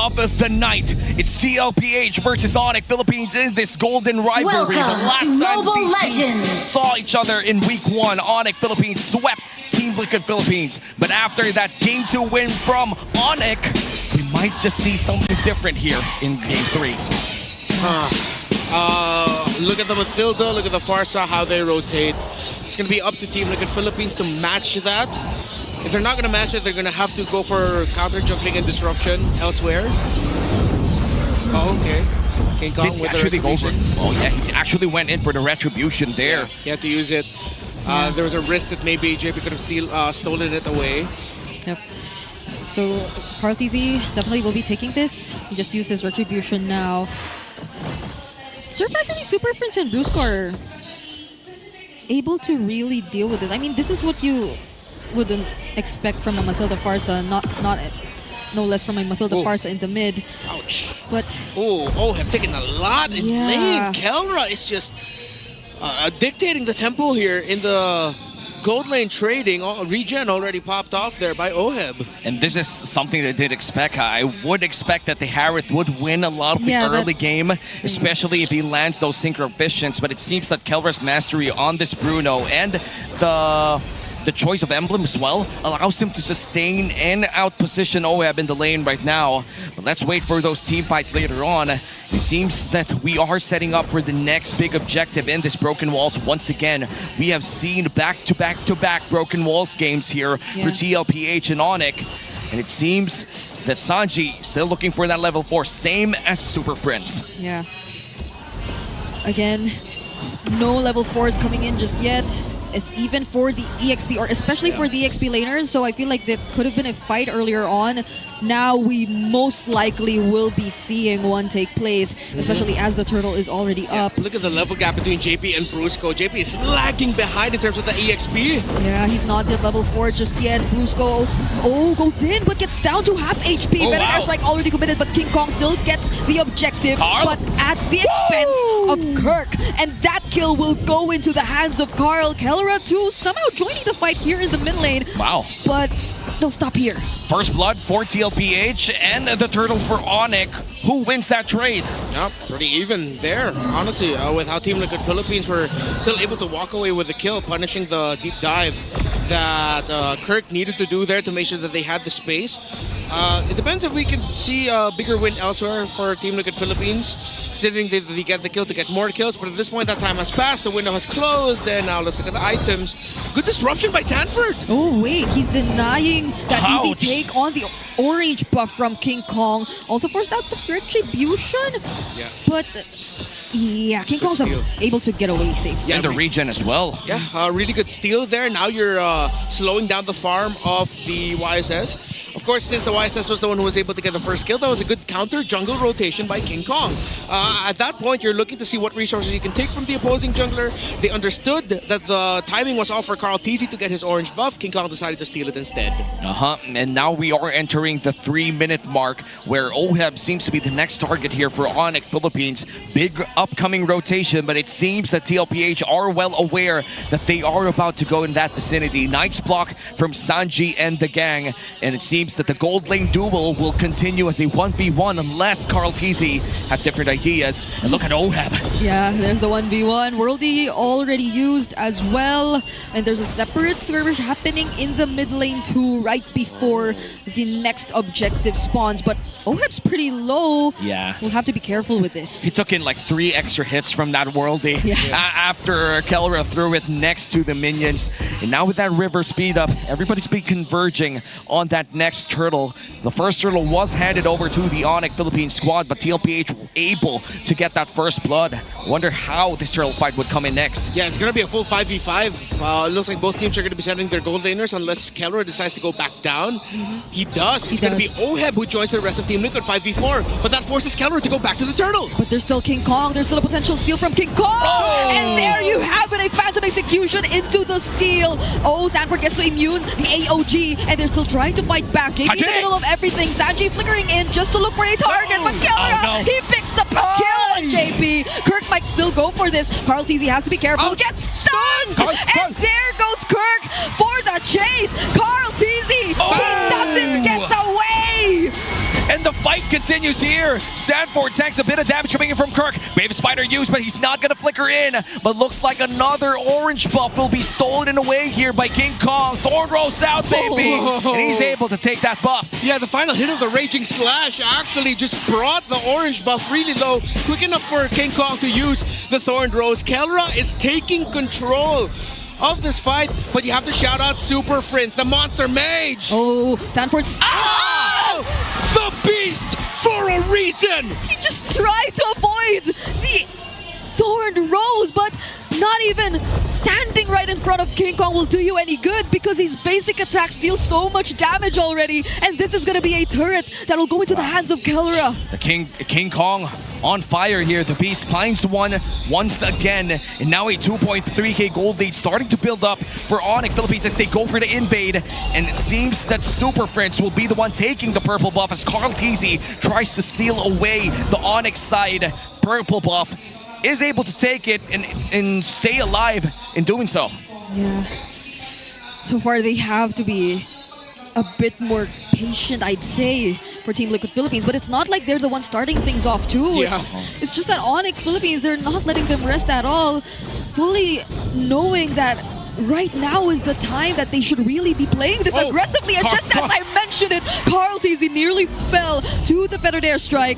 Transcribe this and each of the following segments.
of the night. It's Tlph versus Onic Philippines in this golden rivalry. Welcome the last to time Mobile these teams Legends. saw each other in week 1, Onic Philippines swept Team Liquid Philippines. But after that game 2 win from Onic, we might just see something different here in game 3. Look at the Mathilda, look at the Farsa, how they rotate. It's going to be up to Team Liquid Philippines to match that. If they're not going to match it, they're going to have to go for counter juggling and disruption elsewhere. Oh, okay. King Kong with the retribution. Oh yeah, he actually went in for the retribution there. Yeah, he had to use it. There was a risk that maybe JP could have stolen it away. Yep. So Tlph definitely will be taking this. He just used his retribution now. Surprisingly, Super Prince and Brusco are able to really deal with this. I mean, this is what you wouldn't expect from a Mathilda Farsa, no less from a Mathilda Farsa in the mid. Ouch. But have taken a lot in lane. Kelra is just dictating the tempo here in the gold lane trading. Regen already popped off there by Oheb. And this is something that I did expect. I would expect that the Harith would win a lot of the early game, especially if he lands those synchro visions. But it seems that Kelra's mastery on this Bruno and the choice of emblem as well allows him to sustain and outposition Oheb in the lane right now. But let's wait for those team fights later on. It seems that we are setting up for the next big objective in this Broken Walls. Once again, we have seen back-to-back Broken Walls games here for Tlph and Onic. And it seems that Sanji still looking for that level 4, same as Super Prince. yeah. Again, no level 4s coming in just yet. Even for the EXP, or especially for the EXP laners, so I feel like that could have been a fight earlier on. Now we most likely will be seeing one take place, especially as the turtle is already up. Look at the level gap between JP and Brusco. JP is lagging behind in terms of the EXP. Yeah, he's not at level 4 just yet. Brusco, goes in, but gets down to half HP. Better Airstrike already committed, but King Kong still gets the objective, but at the expense of Kirk. And that kill will go into the hands of Carl. Kelra too, somehow joining the fight here in the mid lane. Wow. But they'll stop here. First blood for Tlph and the turtle for Onic. Who wins that trade? Yep, pretty even there, honestly, with how Team Liquid Philippines were still able to walk away with the kill, punishing the deep dive that Kirk needed to do there to make sure that they had the space. It depends if we could see a bigger win elsewhere for Team Liquid Philippines, considering they get the kill to get more kills, but at this point that time has passed, the window has closed, and now let's look at the items. Good disruption by Sanford! Oh wait, he's denying that easy take on the orange buff from King Kong. Also forced out the retribution, but King Kong's able to get away safe. And the regen as well. Yeah, really good steal there. Now you're slowing down the farm of the YSS. Of course, since the YSS was the one who was able to get the first kill, that was a good counter jungle rotation by King Kong. At that point, you're looking to see what resources you can take from the opposing jungler. They understood that the timing was off for Tlph to get his orange buff. King Kong decided to steal it instead. And now we are entering the 3-minute mark, where Oheb seems to be the next target here for Onic Philippines. Big upcoming rotation, but it seems that Tlph are well aware that they are about to go in that vicinity. Nice block from Sanji and the gang, and it seems that the gold lane duel will continue as a 1v1 unless Tlph has different ideas. And look at Oheb. Yeah, there's the 1v1. Worldy already used as well. And there's a separate skirmish happening in the mid lane too, right before the next objective spawns. But Oheb's pretty low. Yeah. We'll have to be careful with this. He took in like 3 extra hits from that Worldy after Kelra threw it next to the minions. And now with that river speed up, everybody's been converging on that next turtle. The first turtle was handed over to the Onic Philippines squad, but Tlph were able to get that first blood. Wonder how this turtle fight would come in next. Yeah, it's going to be a full 5v5. It looks like both teams are going to be sending their gold laners unless Kelra decides to go back down. He does. It's going to be Oheb who joins the rest of Team Liquid 5v4, but that forces Kelra to go back to the turtle. But there's still King Kong. There's still a potential steal from King Kong. And there you have it, a phantom execution into the steal. Sanford gets to immune the AOG, and they're still trying to fight back. JP in the middle of everything. Sanji flickering in just to look for a target, but Kelra, he picks up a kill on JP. Kirk might still go for this. Tlph has to be careful. Gets stunned! And there goes Kirk for the chase. Tlph, he doesn't get away! And the fight continues. continues here. Sanford tanks a bit of damage coming in from Kirk. Wave Spider used, but he's not gonna flicker in. But looks like another orange buff will be stolen away here by King Kong. Thorn rolls out, baby. And he's able to take that buff. Yeah, the final hit of the Raging Slash actually just brought the orange buff really low. Quick enough for King Kong to use the Thorn Rose. Kelra is taking control of this fight, but you have to shout out Super Prince, the Monster Mage. Oh, Sanford's... Oh! The Beast for a reason! He just tried to avoid the Thorn Rose, but not even standing right in front of King Kong will do you any good because his basic attacks deal so much damage already, and this is going to be a turret that will go into the hands of Kelra. The King Kong on fire here. The Beast finds one once again, and now a 2.3k gold lead starting to build up for Onic Philippines as they go for the invade, and it seems that Super Prince will be the one taking the purple buff as Tlph tries to steal away the Onic side purple buff. Is able to take it and stay alive in doing so. Yeah. So far, they have to be a bit more patient, I'd say, for Team Liquid Philippines. But it's not like they're the ones starting things off, too. Yeah. It's just that Onic Philippines, they're not letting them rest at all, fully knowing that right now is the time that they should really be playing this aggressively. And just as I mentioned it, Tlph nearly fell to the feathered airstrike.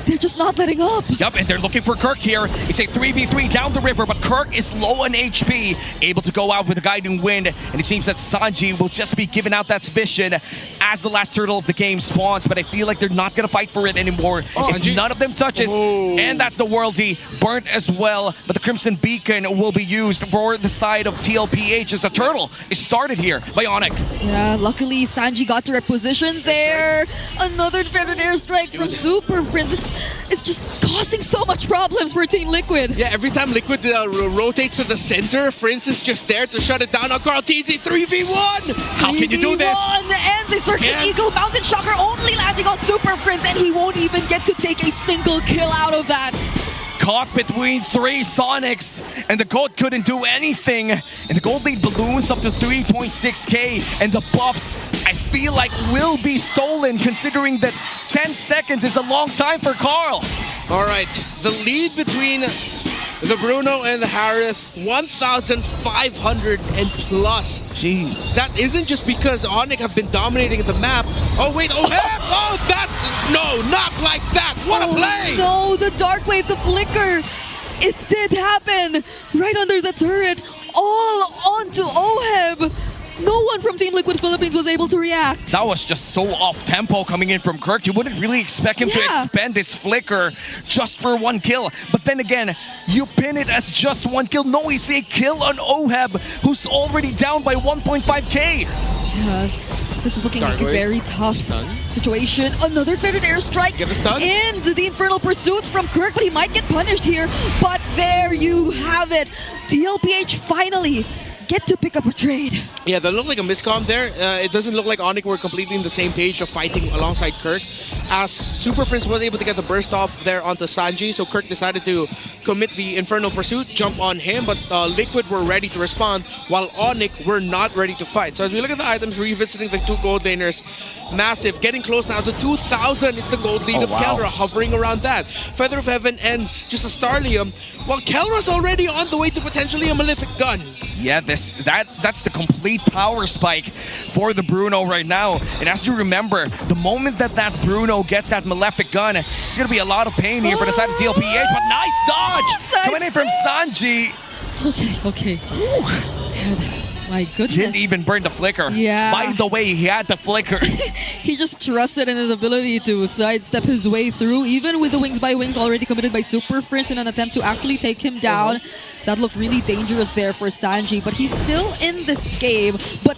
They're just not letting up. Yup, and they're looking for Kirk here. It's a 3v3 down the river, but Kirk is low on HP, able to go out with a guiding wind, and it seems that Sanji will just be giving out that vision as the last turtle of the game spawns, but I feel like they're not going to fight for it anymore. If none of them touches, and that's the Worldy, burnt as well, but the Crimson Beacon will be used for the side of Tlph as the turtle is started here by Onic. Yeah, luckily Sanji got to reposition there. Another feathered airstrike from Super Prince. It's just causing so much problems for Team Liquid. Yeah, every time Liquid rotates to the center, Prince is just there to shut it down on Tlph. 3v1! How can you do this? And the Circuit Eagle Mountain Shocker only landing on Super Prince, and he won't even get to take a single kill out of that. Caught between three Sonics, and the gold couldn't do anything. And the gold lead balloons up to 3.6k, and the buffs, I feel like, will be stolen, considering that 10 seconds is a long time for Carl. All right, the lead between the Bruno and the Harith, 1,500 and plus. Gee. That isn't just because Onic have been dominating the map. Oh wait, no, not like that. What a play! No, the Dark Wave, the flicker. It did happen right under the turret, all onto Oheb. No one from Team Liquid Philippines was able to react. That was just so off-tempo coming in from Kirk. You wouldn't really expect him to expend this flicker just for one kill. But then again, you pin it as just one kill. No, it's a kill on Oheb, who's already down by 1.5k. Yeah, this is looking like a very tough situation. Another feathered airstrike into the Infernal Pursuits from Kirk, but he might get punished here. But there you have it. Tlph finally get to pick up a trade. Yeah, that looked like a miscom there. It doesn't look like Onic were completely in the same page of fighting alongside Kirk, as Super Prince was able to get the burst off there onto Sanji, so Kirk decided to commit the Infernal Pursuit, jump on him, but Liquid were ready to respond, while Onic were not ready to fight. So as we look at the items, revisiting the two gold laners, massive, getting close now to 2,000 is the gold lead of Kelra, hovering around that. Feather of Heaven and just a Starlium, while Kelra's already on the way to potentially a Malefic Gun. Yeah, that's the complete power spike for the Bruno right now. And as you remember, the moment that Bruno gets that Malefic Gun, it's going to be a lot of pain here for the side of Tlph, but nice dodge coming in from Sanji. Okay. My goodness. Didn't even burn the flicker. Yeah. By the way, he had the flicker. He just trusted in his ability to sidestep his way through, even with the Wings by Wings already committed by Super Prince in an attempt to actually take him down. That looked really dangerous there for Sanji, but he's still in this game. But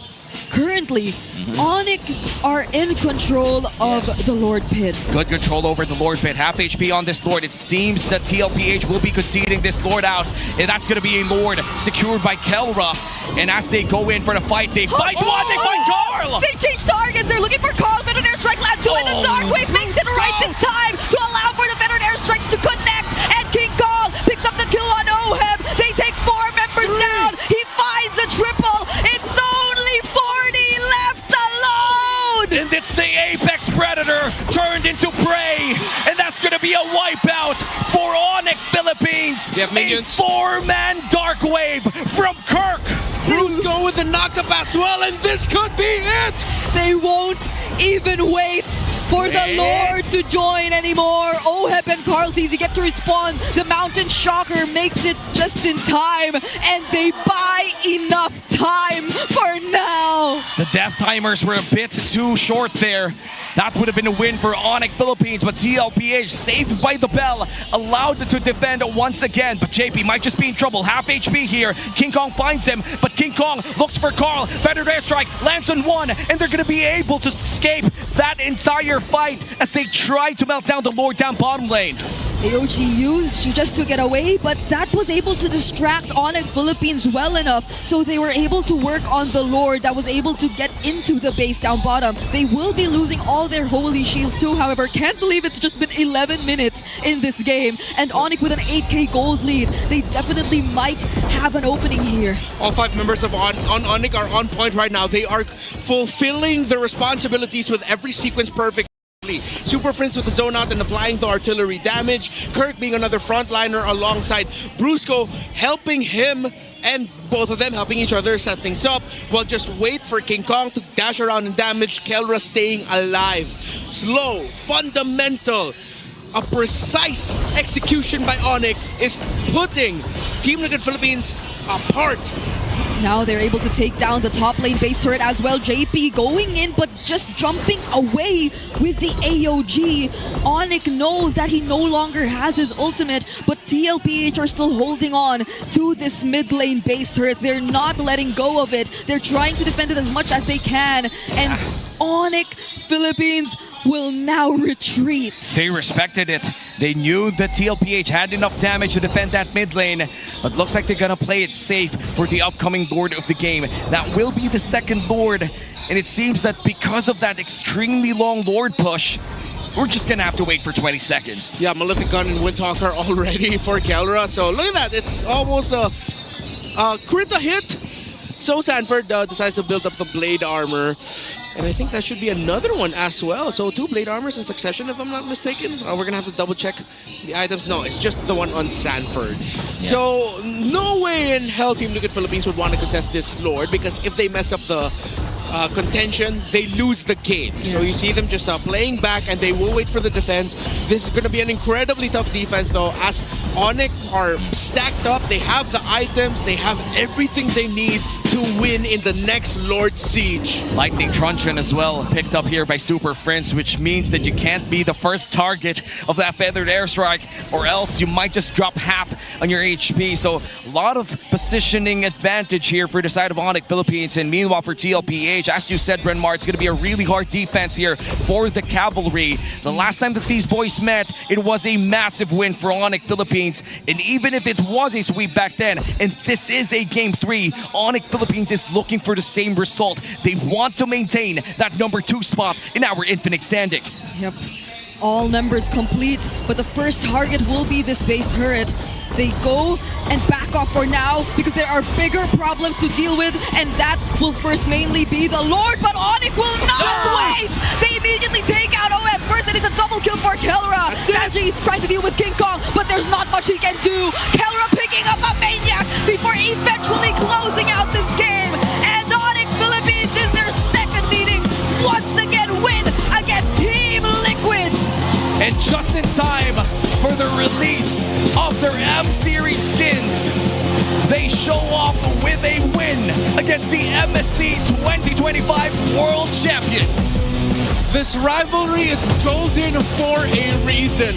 currently, Onic are in control of the Lord Pit. Good control over the Lord Pit. Half HP on this Lord. It seems that Tlph will be conceding this Lord out. And that's going to be a Lord secured by Kelra. And as they go in for the fight, they fight one, they fight Carl! They change targets. They're looking for Carl. Feathered Airstrike lands two, and the Dark Wave makes it right in time to allow for the Feathered Airstrikes to connect. And King Kong picks up the kill on Oheb. They take 4 members down. He finds a triple. It's only 40 left alone. And it's the Apex Predator Slayer turned into prey, and that's gonna be a wipeout for Onic Philippines. They have A minions. 4-man dark wave from Kirk. Bruce go with the knockup as well, and this could be it! They won't even wait for the Lord to join anymore. Oheb and Carl TZ get to respawn. The Mountain Shocker makes it just in time, and they buy enough time for now. The death timers were a bit too short there. That would have been a win for Onic Philippines, but Tlph, saved by the bell, allowed to defend once again. But JP might just be in trouble. Half HP here. King Kong finds him, but King Kong looks for Carl. Feathered airstrike lands on one, and they're going to be able to escape that entire fight as they try to melt down the Lord down bottom lane. AOG used just to get away, but that was able to distract Onic Philippines well enough, so they were able to work on the Lord that was able to get into the base down bottom. They will be losing all their holy shields too, however. Can't believe it's just been 11 minutes in this game, and Onic with an 8k gold lead. They definitely might have an opening here. All 5 members of Onic are on point right now. They are fulfilling their responsibilities with every sequence perfect. Super Prince with the zone out and applying the artillery damage. Kirk being another frontliner alongside Brusco, helping him, and both of them helping each other set things up. Well, just wait for King Kong to dash around and damage. Kelra staying alive. Slow, fundamental, a precise execution by Onic is putting Team Liquid Philippines apart. Now they're able to take down the top lane base turret as well. JP going in, but just jumping away with the AOG. Onic knows that he no longer has his ultimate, but Tlph are still holding on to this mid lane base turret. They're not letting go of it. They're trying to defend it as much as they can. And Onic Philippines will now retreat. They respected it. They knew that Tlph had enough damage to defend that mid lane, but looks like they're gonna play it safe for the upcoming Lord of the game. That will be the second Lord, and it seems that because of that extremely long Lord push, we're just gonna have to wait for 20 seconds. Yeah, Malefic Gun and Windtalker already for Kelra, so look at that. It's almost a crit a hit. So Sanford decides to build up the blade armor, and I think that should be another one as well. So 2 blade armors in succession, if I'm not mistaken. We're gonna have to double check the items. No, it's just the one on Sanford. Yeah. So no way in hell Team Liquid Philippines would want to contest this Lord, because if they mess up the contention, they lose the game. Yeah. So you see them just playing back, and they will wait for the defense. This is going to be an incredibly tough defense though, as Onic are stacked up. They have the items, they have everything they need to win in the next Lord Siege. Lightning Truncheon as well, picked up here by Super Prince, which means that you can't be the first target of that feathered airstrike, or else you might just drop half on your HP. So a lot of positioning advantage here for the side of Onic Philippines, and meanwhile for Tlph, as you said, Brenmar, it's going to be a really hard defense here for the Cavalry. The last time that these boys met, it was a massive win for Onic Philippines, and even if it was a sweep back then, and this is a game 3, Onic Philippines is looking for the same result. They want to maintain that number 2 spot in our Infinite standings. Yep. All members complete, but the first target will be this base turret. They go and back off for now because there are bigger problems to deal with, and that will first mainly be the Lord, but Onic will not wait! They immediately take out OM first, and it's a double kill for Kelra. Sanji trying to deal with King Kong, but there's not much he can do. Kelra picking up a maniac before eventually closing out this game, and Onic Philippines in their second meeting once again win against Team Liquid. And just in time for the release of their M-Series skins, they show off with a win against the MSC 2025 World Champions. This rivalry is golden for a reason.